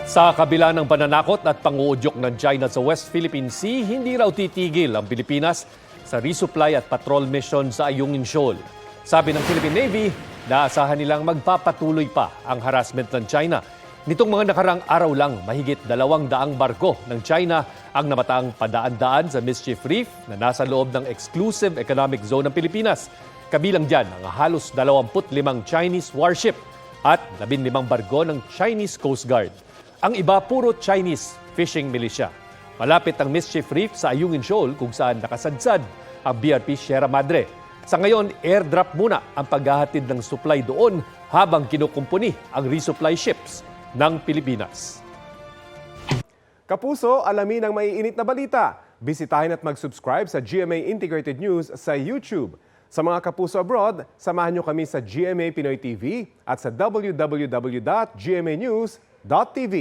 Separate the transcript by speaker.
Speaker 1: Sa kabila ng pananakot at panguudyok ng China sa West Philippine Sea, hindi raw titigil ang Pilipinas sa resupply at patrol mission sa Ayungin Shoal. Sabi ng Philippine Navy, naasahan nilang magpapatuloy pa ang harassment ng China. Nitong mga nakarang araw lang, mahigit 200 barko ng China ang namataang padaan-daan sa Mischief Reef na nasa loob ng exclusive economic zone ng Pilipinas. Kabilang dyan ang halos 25 Chinese warship at 15 barko ng Chinese Coast Guard. Ang iba puro Chinese fishing militia. Malapit ang Mischief Reef sa Ayungin Shoal kung saan nakasadsad ang BRP Sierra Madre. Sa ngayon, airdrop muna ang paghahatid ng supply doon habang kinukumpuni ang resupply ships ng Pilipinas.
Speaker 2: Kapuso, alamin ang maiinit na balita. Bisitahin at mag-subscribe sa GMA Integrated News sa YouTube. Sa mga kapuso abroad, samahan nyo kami sa GMA Pinoy TV at sa www.gmanews.tv.